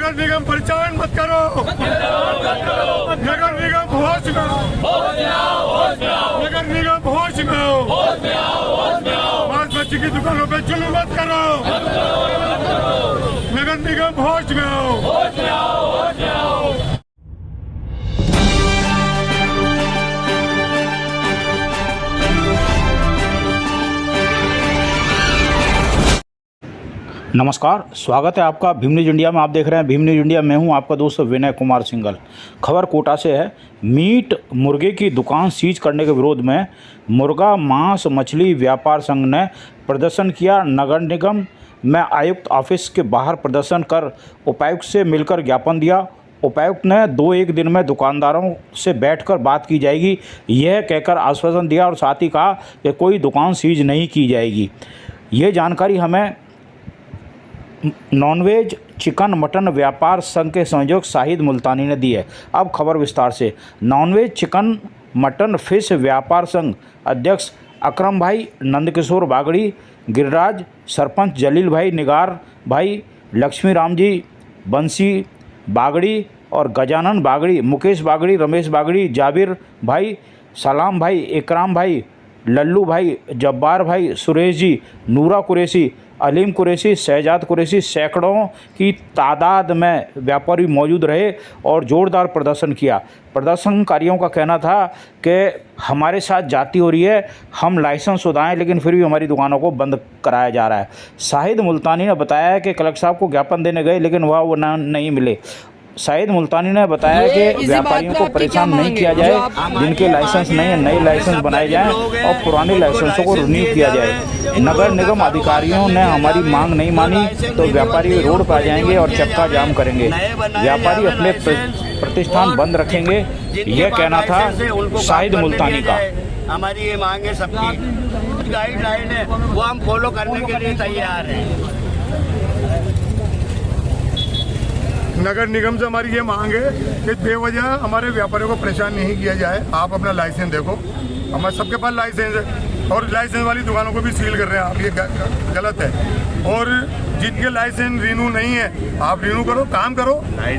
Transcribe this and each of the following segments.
नगर निगम परेशान मत करो, नगर निगम होश में आओ, नगर निगम होश में आओ, मांस मच्छी की दुकानों पे जुल्म मत करो, नगर निगम होश में आओ। नमस्कार, स्वागत है आपका भीम न्यूज इंडिया में। आप देख रहे हैं भीम न्यूज इंडिया। मैं हूं आपका दोस्त विनय कुमार सिंघल। खबर कोटा से है। मीट मुर्गे की दुकान सीज करने के विरोध में मुर्गा मांस मछली व्यापार संघ ने प्रदर्शन किया। नगर निगम में आयुक्त ऑफिस के बाहर प्रदर्शन कर उपायुक्त से मिलकर ज्ञापन दिया। उपायुक्त ने 2-1 दिन में दुकानदारों से बैठकर बात की जाएगी, यह कहकर आश्वासन दिया और साथ ही कहा कि कोई दुकान सीज नहीं की जाएगी। ये जानकारी हमें नॉनवेज चिकन मटन व्यापार संघ के संयोजक शाहिद मुल्तानी ने दी है। अब खबर विस्तार से। नॉनवेज चिकन मटन फिश व्यापार संघ अध्यक्ष अकरम भाई, नंदकिशोर बागड़ी, गिरिराज, सरपंच जलील भाई, निगार भाई, लक्ष्मी राम जी, बंसी बागड़ी और गजानन बागड़ी, मुकेश बागड़ी, रमेश बागड़ी, जाबिर भाई, सलाम भाई, इकराम भाई, लल्लू भाई, जब्बार भाई, सुरेश जी, नूरा कुरैशी, अलीम कुरैशी, शहजाद कुरैशी, सैकड़ों की तादाद में व्यापारी मौजूद रहे और जोरदार प्रदर्शन किया। प्रदर्शनकारियों का कहना था कि हमारे साथ जाती हो रही है, हम लाइसेंस उदाएँ लेकिन फिर भी हमारी दुकानों को बंद कराया जा रहा है। शाहिद मुल्तानी ने बताया है कि कलेक्टर साहब को ज्ञापन देने गए लेकिन वह वो नहीं मिले। शाहिद मुल्तानी ने बताया कि व्यापारियों को परेशान नहीं किया जाए, जिनके लाइसेंस नहीं है नए लाइसेंस बनाए जाएं और पुराने लाइसेंसों को रिन्यू किया जाए। नगर निगम अधिकारियों ने हमारी मांग नहीं मानी तो व्यापारी रोड पर आ जाएंगे और चक्का जाम करेंगे। व्यापारी अपने प्रतिष्ठान बंद रखेंगे, यह कहना था शाहिद मुल्तानी का। हमारी ये मांग है, सबकी गाइडलाइन है वो हम फॉलो करने के लिए तैयार हैं। नगर निगम से हमारी ये मांग है कि बेवजह हमारे व्यापारियों को परेशान नहीं किया जाए। आप अपना लाइसेंस देखो, हमारे सबके पास लाइसेंस है और लाइसेंस वाली दुकानों को भी सील कर रहे हैं आप, ये गलत है। और जिनके लाइसेंस रिन्यू नहीं है आप रिन्यू करो, काम करो।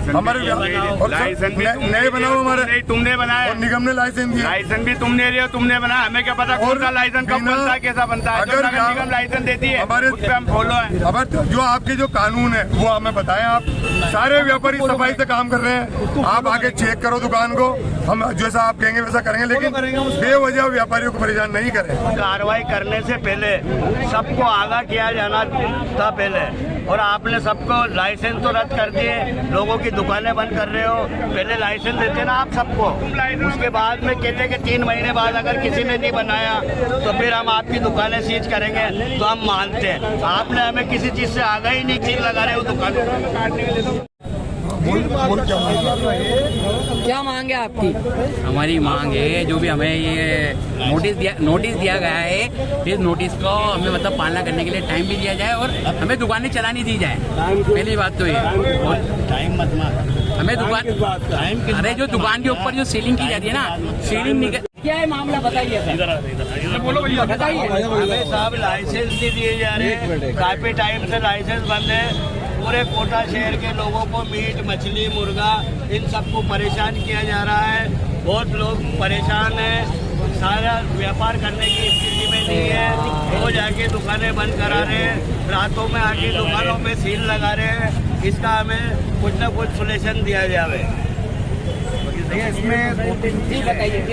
हमारे नए बनाओ, हमारे तुमने बनाया और निगम ने लाइसेंस दिया। लाइसेंस भी तुमने लिया, तुमने बनाया, हमें क्या पता कौन सा लाइसेंस कब बनता है, कैसा बनता है। अगर निगम लाइसेंस देती है हमारे उस पे हम फॉलो है। अब जो आपके जो कानून है वो हमें बताएं। आप सारे व्यापारी सफाई से काम कर रहे हैं, आप आके चेक करो दुकान को, हम जैसा आप कहेंगे वैसा करेंगे, लेकिन बेवजह व्यापारियों को परेशान नहीं करें। कार्रवाई करने से पहले सबको आगाह किया जाना था पहले, और आपने सबको लाइसेंस तो रद्द कर दिए, लोगों की दुकानें बंद कर रहे हो। पहले लाइसेंस देते ना आप सबको, उसके बाद में कहते कि 3 महीने बाद अगर किसी ने नहीं बनाया तो फिर हम आपकी दुकानें सीज करेंगे, तो हम मानते हैं। आपने हमें किसी चीज़ से आगाह ही नहीं, सील लगा रहे हो दुकानों काटने के लिए। क्या मांग है आपकी? हमारी मांग है जो भी हमें ये नोटिस दिया गया है, इस नोटिस को हमें मतलब पालना करने के लिए टाइम भी दिया जाए और हमें दुकानें चलानी दी जाए। पहली बात तो ये टाइम मत मार, हमें दुकान, अरे जो दुकान के ऊपर जो सीलिंग की जाती है ना, सीलिंग क्या है मामला बताइए सर। बोलो भैया, बताइए। हमें साहब लाइसेंस नहीं दिए जा रहे, काफी टाइम से लाइसेंस बंद है। पूरे कोटा शहर के लोगों को मीट मछली मुर्गा इन सबको परेशान किया जा रहा है। बहुत लोग परेशान हैं, सारा व्यापार करने की स्थिति में नहीं है। रोज आके दुकानें बंद करा रहे हैं, रातों में आके दुकानों में सील लगा रहे हैं। इसका हमें कुछ न कुछ सोल्यूशन दिया जाए। इसमें दो तीन चीजें हैं। एक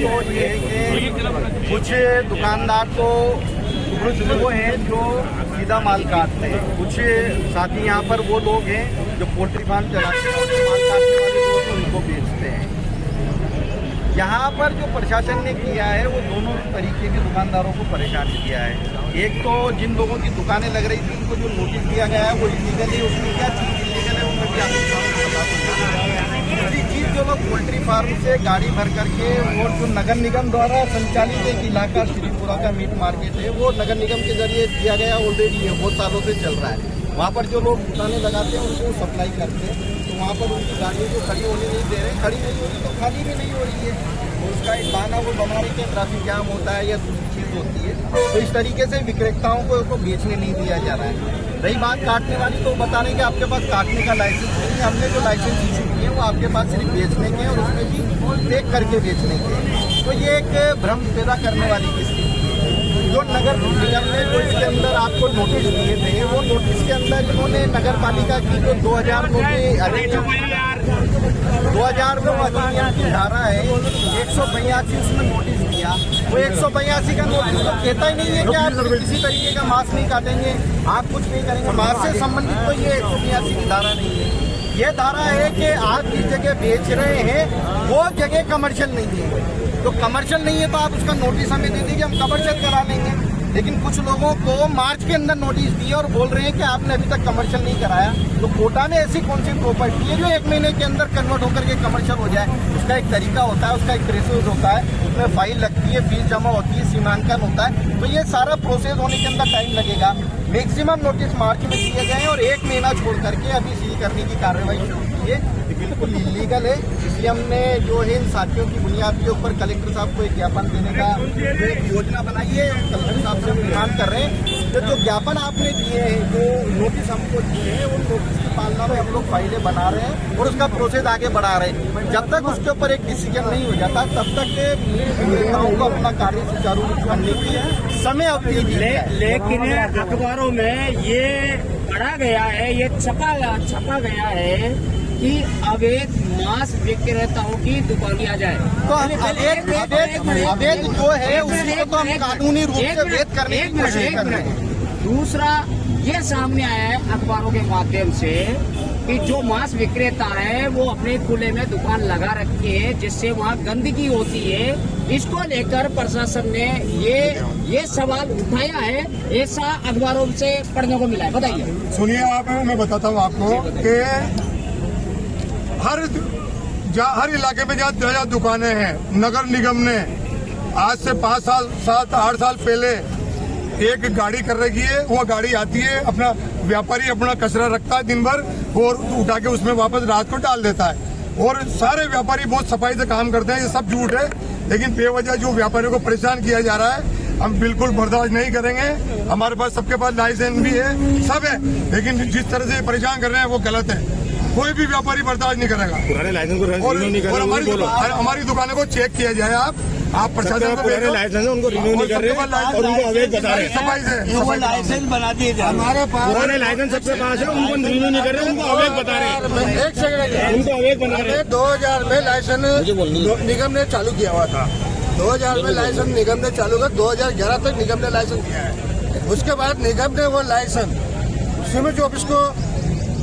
तो ये कि कुछ दुकानदार तो वो हैं जो सीधा माल काटते हैं, कुछ साथी यहाँ पर वो लोग हैं जो पोल्ट्री फार्म चलाते हैं, माल काटने वाले लोग उनको बेचते हैं। यहाँ पर जो प्रशासन ने किया है वो दोनों तरीके के दुकानदारों को परेशान किया है। एक तो जिन लोगों की दुकानें लग रही थी उनको जो नोटिस दिया गया है वो इलीगल है, उसमें क्या चीज़ इलीगल है उनमें क्या बता दूँगा। दूसरी चीज़ जो लोग पोल्ट्री फार्म से गाड़ी भर करके और जो नगर निगम द्वारा संचालित एक इलाका श्रीपुरा का मीट मार्केट है वो नगर निगम के जरिए दिया गया ऑलरेडी है, बहुत सालों से चल रहा है। वहाँ पर जो लोग दुकानें लगाते हैं उनको सप्लाई करते हैं, तो वहाँ पर उनकी गाड़ियों को खड़ी होने नहीं दे रहे, खड़ी नहीं हो रही तो खाली भी नहीं हो रही है। उसका एक बहाना वो बना रही कि ट्रैफिक जाम होता है या दूसरी चीज़ होती है, तो इस तरीके से विक्रेताओं को उसको बेचने नहीं दिया जा रहा है। रही बात काटने वाली, तो बता रहे कि आपके पास काटने का लाइसेंस नहीं है। हमने जो लाइसेंस इशू किए हैं वो आपके पास सिर्फ बेचने के हैं, और उसमें भी पैक करके बेचने के हैं। तो ये एक भ्रम पैदा करने वाली किस्ती जो नगर निगम ने जो इसके अंदर आपको नोटिस दिए थे, वो नोटिस के अंदर इन्होंने नगर पालिका की जो 2009 की अधिनियम की धारा है 182 उसमें नोटिस दिया। वो 182 का नोटिस तो कहता ही नहीं है कि आप किसी तरीके का मास्क नहीं काटेंगे, आप कुछ नहीं करेंगे। मास्क से संबंधित तो ये 182 की धारा नहीं है। ये धारा है कि आप जिस जगह बेच रहे हैं वो जगह कमर्शियल नहीं है, तो कमर्शियल नहीं है तो आप उसका नोटिस हमें दे दीजिए, हम कमर्शियल करा लेंगे। लेकिन कुछ लोगों को मार्च के अंदर नोटिस दिए और बोल रहे हैं कि आपने अभी तक कमर्शियल नहीं कराया। तो कोटा में ऐसी कौन सी प्रॉपर्टी है जो 1 महीने के अंदर कन्वर्ट होकर के कमर्शियल हो जाए? उसका एक तरीका होता है, उसका एक प्रोसेस होता है, उसमें फाइल लगती है, फीस जमा होती है, सीमांकन होता है। तो ये सारा प्रोसेस होने के अंदर टाइम लगेगा। मैक्सिमम नोटिस मार्च में दिए गए और 1 महीना छोड़ करके अभी सील करने की कार्रवाई शुरू की है। बिल्कुल इलीगल है, इसलिए हमने जो है इन साथियों की बुनियाद के ऊपर कलेक्टर साहब को एक ज्ञापन देने का एक योजना बनाई है। कलेक्टर साहब से हम डिमांड कर रहे हैं कि जो ज्ञापन आपने दिए हैं, जो नोटिस हमको दिए हैं, उन नोटिस की पालना में हम लोग फाइलें बना रहे हैं और उसका प्रोसेस आगे बढ़ा रहे हैं। जब तक उसके ऊपर एक डिसीजन नहीं हो जाता तब तक विक्रेताओं को अपना कार्य सुचारू रूप से करने की समय अवधि दी है। लेकिन अखबारों में ये पढ़ा गया है, ये छपा गया है कि अवैध मांस विक्रेताओं की दुकान आ जाए। तो अवैध जो है उसको तो हम कानूनी रूप से वैध करने की कोशिश कर रहे हैं। दूसरा ये सामने आया है अखबारों के माध्यम से कि जो मांस विक्रेता है वो अपने खुले में दुकान लगा रखी है, जिससे वहाँ गंदगी होती है। इसको लेकर प्रशासन ने ये सवाल उठाया है, ऐसा अखबारों से पढ़ने को मिला है। बताइए। सुनिए, आप मैं बताता हूँ आपको कि हर इलाके में जहाँ दुकानें हैं, नगर निगम ने आज से 5 साल 7 8 साल पहले एक गाड़ी कर रखी है। वो गाड़ी आती है, अपना व्यापारी अपना कचरा रखता है दिन भर और उठा के उसमें वापस रात को डाल देता है। और सारे व्यापारी बहुत सफाई से काम करते हैं। ये सब झूठ है, लेकिन बेवजह जो व्यापारियों को परेशान किया जा रहा है हम बिल्कुल बर्दाश्त नहीं करेंगे। हमारे पास सबके पास लाइसेंस भी है, सब है, लेकिन जिस तरह से परेशान कर रहे हैं वो गलत है। कोई भी व्यापारी बर्दाश्त नहीं करेगा। पुराने लाइसेंस को रिन्यू नहीं कर रहे हैं। हमारी दुकानों को चेक किया जाए। आप प्रशासन को पुराने लाइसेंस उनको रिन्यू नहीं कर रहे और उनको अवैध बता रहे हैं। सफाई से लाइसेंस बना दिए जाए। हमारे पास पुराने लाइसेंस सबके पास है, उनको रिन्यू नहीं कर रहे, उनको अवैध बता रहे हैं। एक सेकंड, उनको अवैध बना रहे हैं। 2000 में लाइसेंस निगम ने चालू किया हुआ था। 2000 में लाइसेंस निगम ने चालू कर 2011 तक निगम ने लाइसेंस दिया है। उसके बाद निगम ने वो लाइसेंस सीमेंट ऑफिस को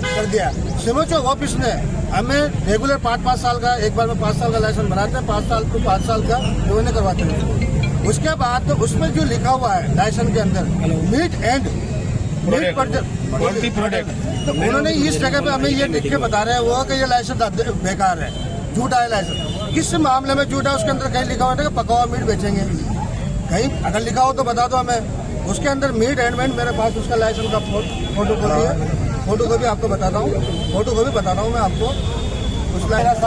कर दिया। सीमेंट ऑफिस ने हमें रेगुलर 5 साल का, एक बार में 5 साल का लाइसेंस बनाते हैं, 5 साल को 5 साल का रिन्यू करवाते हैं। उसके बाद तो उसमें जो लिखा हुआ है लाइसेंस के अंदर मीट एंड प्रोडक्ट, तो उन्होंने इस जगह पे हमें ये लिख के बता रहे हैं वो कि ये लाइसेंस बेकार है, झूठा है लाइसेंस। किस मामले में झूठा है? उसके अंदर कहीं लिखा हुआ है कि पका हुआ मीट बेचेंगे, कहीं अगर लिखा हो तो बता दो हमें। उसके अंदर मीट एंड मेरे पास उसका लाइसेंस का फोटो कॉपी है, फोटो कॉपी आपको बताता हूँ, फोटो कॉपी बता रहा हूँ मैं आपको। उस लाइसेंस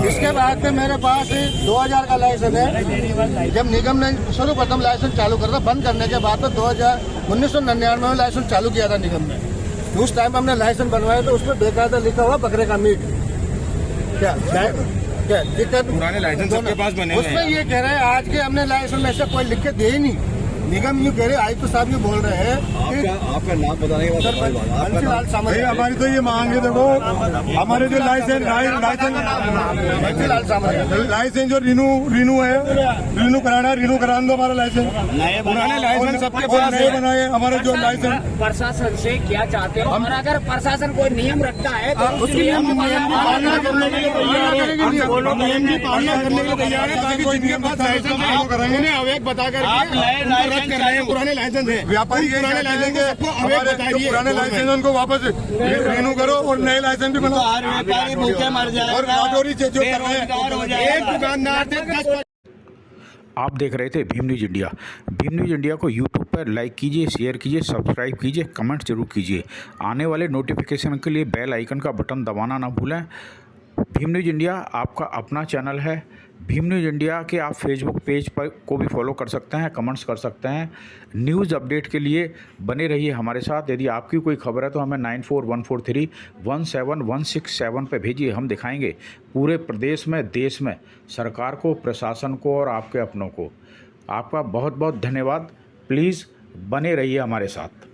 इसके बाद में मेरे पास 2000 का लाइसेंस है। जब निगम ने सर्वप्रथम लाइसेंस चालू करा था, बंद करने के बाद तो 1999 में लाइसेंस चालू किया था निगम ने। उस टाइम हमने लाइसेंस बनवाया तो उसमें बेकायदा लिखा हुआ बकरे का मीट। क्या दिक्कत? पुराने लाइसेंस सबके पास बने हैं। उसमें ये कह रहे हैं आज के हमने लाइसेंस में ऐसा कोई लिख के दे ही नहीं। निगम यूँ कह रहे, आयुक्त साहब ये बोल रहे हैं। आपका नाम बताने के बाद हमारी तो ये मांग है, देखो हमारे जो लाइसेंस जो रिन्यू है, रिन्यू कराना है, रिन्यू करा दो हमारा लाइसेंस। पुराने लाइसेंस सबके पास नए बनाए हमारे जो लाइसेंस। प्रशासन से क्या चाहते हो? और अगर प्रशासन कोई नियम रखता है तो उसके नियम की पालना करने के लिए तैयार है, नियम की पालना करने के लिए तैयार है, ताकि जिनके पास लाइसेंस है वो करेंगे। उन्हें अवैध बता कर कर रहे हैं। पुराने लाइसेंस है, व्यापारी पुराने लाइसेंस पुराने लाइसेंस उनको वापस रिन्यू करो और नए लाइसेंस भी बनाओ। व्यापारी भूखे मर जाए और जो कर रहे हैं, एक दुकानदार आप देख रहे थे Bhim news India. Bhim news India को यूट्यूब पर लाइक कीजिए, शेयर कीजिए, सब्सक्राइब कीजिए, कमेंट जरूर कीजिए। आने वाले नोटिफिकेशन के लिए बेल आइकन का बटन दबाना ना भूलें। भीम न्यूज़ इंडिया आपका अपना चैनल है। भीम न्यूज़ इंडिया के आप फेसबुक पेज पर को भी फॉलो कर सकते हैं, कमेंट्स कर सकते हैं। न्यूज़ अपडेट के लिए बने रहिए हमारे साथ। यदि आपकी कोई खबर है तो हमें 9414317167 पे भेजिए। हम दिखाएंगे पूरे प्रदेश में, देश में सरकार को, प्रशासन को और आपके अपनों को। आपका बहुत बहुत धन्यवाद। प्लीज़ बने रहिए हमारे साथ।